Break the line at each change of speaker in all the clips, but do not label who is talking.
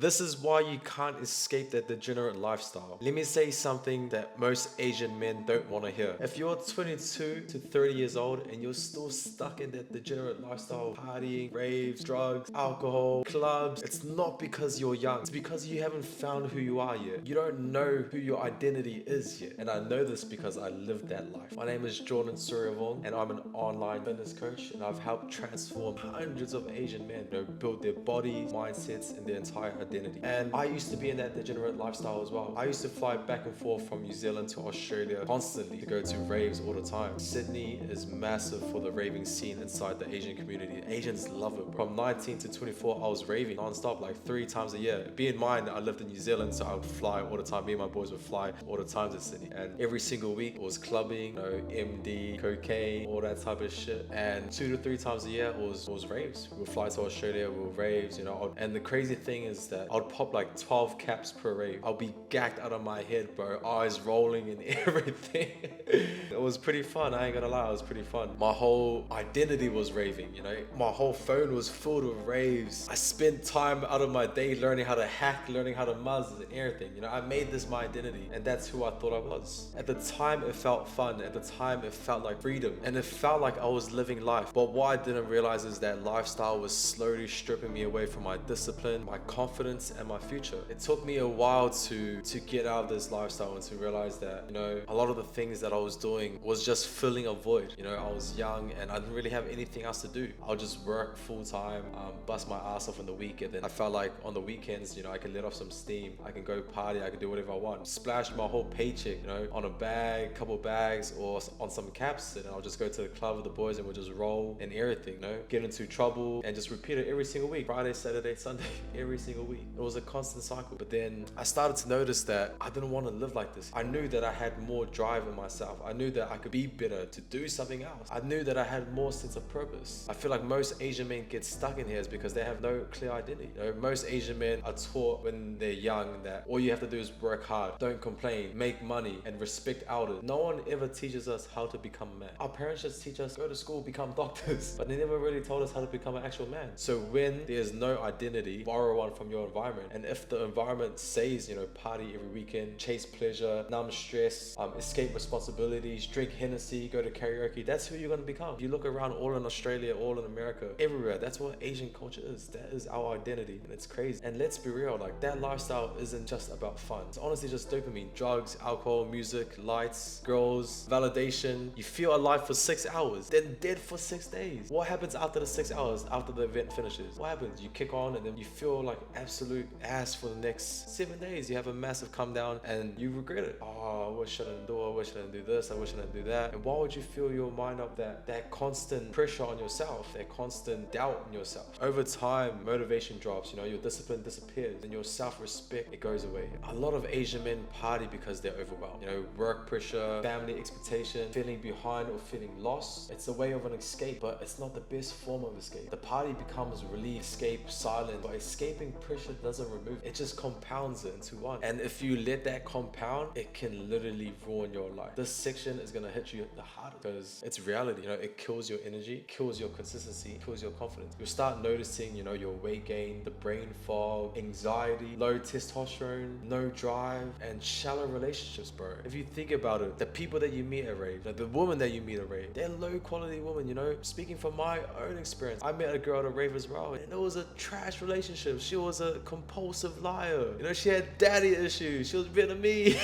This is why you can't escape that degenerate lifestyle. Let me say something that most Asian men don't want to hear. If you're 22 to 30 years old and you're still stuck in that degenerate lifestyle, partying, raves, drugs, alcohol, clubs, it's not because you're young. It's because you haven't found who you are yet. You don't know who your identity is yet. And I know this because I lived that life. My name is Jordan Suryavong and I'm an online fitness coach, and I've helped transform hundreds of Asian men, build their bodies, mindsets, and their entire identity. And I used to be in that degenerate lifestyle as well. I used to fly back and forth from New Zealand to Australia constantly to go to raves all the time. Sydney is massive for the raving scene inside the Asian community. Asians love it. From 19 to 24, I was raving non-stop like 3 times a year. Bear in mind, I lived in New Zealand, so I would fly all the time. Me and my boys would fly all the time to Sydney. And every single week it was clubbing, MD, cocaine, all that type of shit. And 2 to 3 times a year it was raves. We would fly to Australia, we would raves, and the crazy thing is that I'd pop like 12 caps per rave. I'll be gagged out of my head, bro. Eyes rolling and everything. It was pretty fun. I ain't gonna lie, it was pretty fun. My whole identity was raving, My whole phone was filled with raves. I spent time out of my day learning how to hack, learning how to muzz and everything. I made this my identity, and that's who I thought I was. At the time, it felt fun. At the time, it felt like freedom, and it felt like I was living life. But what I didn't realize is that lifestyle was slowly stripping me away from my discipline, my confidence, and my future. It took me a while to get out of this lifestyle and to realize that, a lot of the things that I was doing was just filling a void. I was young and I didn't really have anything else to do. I'll just work full time, bust my ass off in the week, and then I felt like on the weekends, I can let off some steam. I can go party, I can do whatever I want. Splash my whole paycheck, on a bag, couple bags, or on some caps, and I'll just go to the club with the boys and we'll just roll and everything, get into trouble and just repeat it every single week. Friday, Saturday, Sunday, every single week. It was a constant cycle. But then I started to notice that I didn't want to live like this. I knew that I had more drive in myself. I knew that I could be better, to do something else. I knew that I had more sense of purpose. I feel like most Asian men get stuck in here is because they have no clear identity. Most Asian men are taught when they're young that all you have to do is work hard, don't complain, make money, and respect elders. No one ever teaches us how to become a man. Our parents just teach us, go to school, become doctors, but they never really told us how to become an actual man. So when there's no identity, borrow one from your environment. And if the environment says, party every weekend, chase pleasure, numb stress, escape responsibilities, drink Hennessy, go to karaoke, that's who you're going to become. If you look around all in Australia, all in America, everywhere, that's what Asian culture is. That is our identity, and it's crazy. And let's be real, like that lifestyle isn't just about fun. It's honestly just dopamine, drugs, alcohol, music, lights, girls, validation. You feel alive for 6 hours, then dead for 6 days. What happens after the 6 hours, after the event finishes? What happens? You kick on and then you feel like absolute ass for the next 7 days. You have a massive come down and you regret it. Oh, I wish I didn't do it. I wish I didn't do this. I wish I didn't do that. And why would you fill your mind up that constant pressure on yourself, that constant doubt in yourself? Over time, motivation drops, your discipline disappears, and your self-respect, it goes away. A lot of Asian men party because they're overwhelmed. Work pressure, family expectation, feeling behind or feeling lost. It's a way of an escape, but it's not the best form of escape. The party becomes relief, escape, silence, but escaping pressure doesn't remove it. It just compounds it into one. And if you let that compound, it can literally ruin your life. This section is gonna hit you the hardest because it's reality. It kills your energy, kills your consistency, kills your confidence. You'll start noticing, your weight gain, the brain fog, anxiety, low testosterone, no drive, and shallow relationships, bro. If you think about it, the people that you meet at rave, the women that you meet at rave, they're low quality women, Speaking from my own experience, I met a girl at a rave as well, and it was a trash relationship. She was a compulsive liar. She had daddy issues. She was Vietnamese.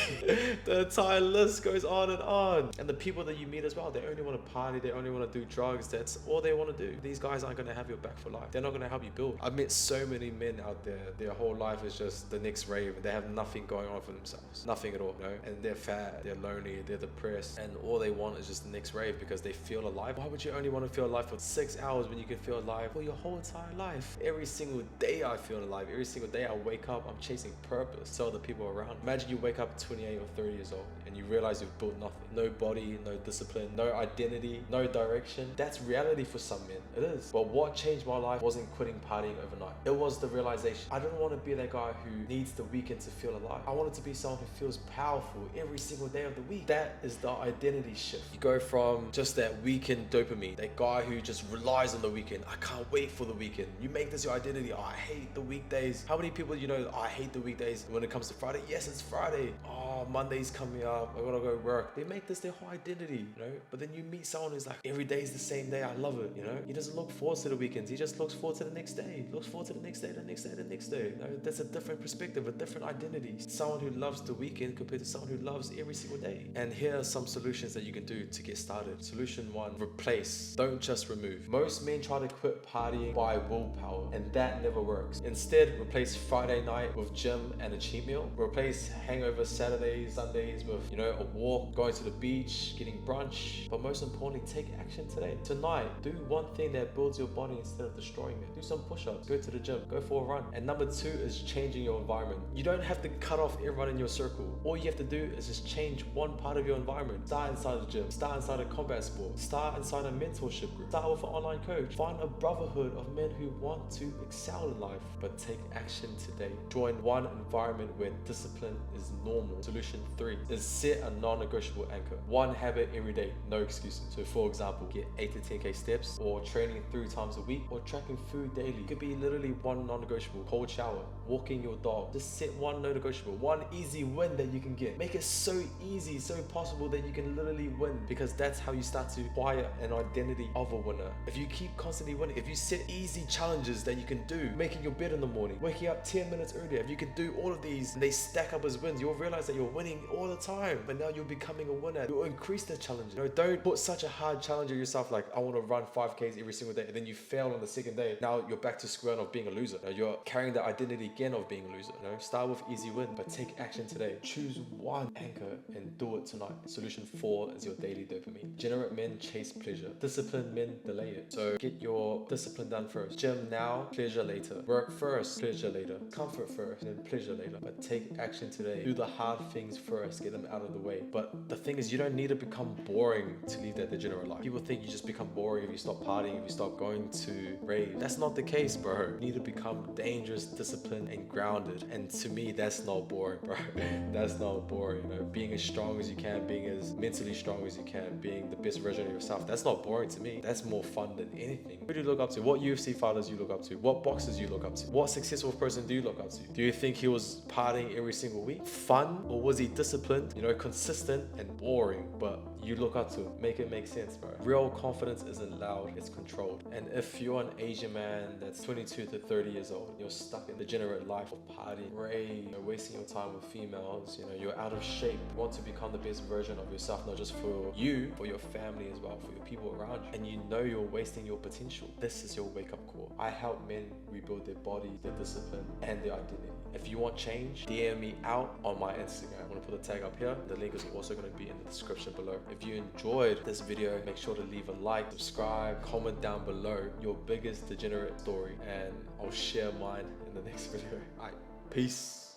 The entire list goes on and on. And the people that you meet as well, they only want to party, they only want to do drugs. That's all they want to do. These guys aren't going to have your back for life. They're not going to help you build. I've met so many men out there, their whole life is just the next rave. They have nothing going on for themselves. Nothing at all, And they're fat, they're lonely, they're depressed, and all they want is just the next rave because they feel alive. Why would you only want to feel alive for 6 hours when you can feel alive for your whole entire life? Every single day I feel alive. Every single day I wake up, I'm chasing purpose. Tell the people around. Imagine you wake up 28 or 30 years old and you realize you've built nothing. No body, no discipline, no identity, no direction. That's reality for some men. It is. But what changed my life wasn't quitting partying overnight. It was the realization. I didn't want to be that guy who needs the weekend to feel alive. I wanted to be someone who feels powerful every single day of the week. That is the identity shift. You go from just that weekend dopamine, that guy who just relies on the weekend. I can't wait for the weekend. You make this your identity. Oh, I hate the weekday. weekdays. How many people, you know, I hate the weekdays. When it comes to Friday, yes, it's Friday. Oh, Monday's coming up. I gotta go work. They make this their whole identity, you know. But then you meet someone who's like, every day is the same day. I love it, you know. He doesn't look forward to the weekends. He just looks forward to the next day. Looks forward to the next day, the next day, the next day. You know, that's a different perspective, a different identity. Someone who loves the weekend compared to someone who loves every single day. And here are some solutions that you can do to get started. Solution 1, replace. Don't just remove. Most men try to quit partying by willpower, and that never works. Instead, replace Friday night with gym and a cheat meal. Replace hangover Saturdays, Sundays with, you know, a walk, going to the beach, getting brunch. But most importantly, take action today. Tonight, do one thing that builds your body instead of destroying it. Do some push-ups, go to the gym, go for a run. And number 2 is changing your environment. You don't have to cut off everyone in your circle. All you have to do is just change one part of your environment. Start inside the gym, start inside a combat sport, start inside a mentorship group, start with an online coach. Find a brotherhood of men who want to excel in life, but take action today. Join one environment where discipline is normal. Solution 3 is set a non-negotiable anchor. One habit every day, no excuses. So for example, get 8 to 10k steps, or training 3 times a week, or tracking food daily. It could be literally one non-negotiable. Cold shower, walking your dog. Just set one non-negotiable, one easy win that you can get. Make it so easy, so possible that you can literally win, because that's how you start to acquire an identity of a winner. If you keep constantly winning, if you set easy challenges that you can do, making your bed in the morning, waking up 10 minutes earlier, if you can do all of these and they stack up as wins, you'll realize that you're winning all the time. But now you're becoming a winner. You'll increase the challenge. You know, don't put such a hard challenge on yourself, like I want to run 5Ks every single day, and then you fail on the second day. Now you're back to square one of being a loser. You know, you're carrying the identity again of being a loser. You know, start with easy win, but take action today. Choose one anchor and do it tonight. Solution 4 is your daily dopamine. Generate men chase pleasure. Disciplined men delay it. So get your discipline done first. Gym now, pleasure later. Work first, pleasure later. Comfort first, and then pleasure later. But take action today. Do the hard things first. Get them out of the way. But the thing is, you don't need to become boring to lead that degenerate life. People think you just become boring if you stop partying, if you stop going to rave. That's not the case, bro. You need to become dangerous, disciplined, and grounded. And to me, that's not boring, bro. That's not boring. You know, being as strong as you can, being as mentally strong as you can, being the best version of yourself. That's not boring to me. That's more fun than anything. Who do you look up to? What UFC fighters you look up to? What boxers you look up to? What successful person do you look up to? Do you think he was partying every single week? Fun? Or was he disciplined, you know, consistent and boring, but you look up to him? Make it make sense, bro. Real confidence isn't loud, it's controlled. And if you're an Asian man that's 22 to 30 years old, you're stuck in the degenerate life of partying, rave, you know, wasting your time with females, you know, you're out of shape, you want to become the best version of yourself, not just for you, for your family as well, for your people around you, and you know you're wasting your potential. This is your wake-up call. I help men rebuild their body, their discipline, and their identity. If you want change, DM me out on my Instagram. I'm gonna put a tag up here. The link is also gonna be in the description below. If you enjoyed this video, make sure to leave a like, subscribe, comment down below your biggest degenerate story, and I'll share mine in the next video. Alright, peace.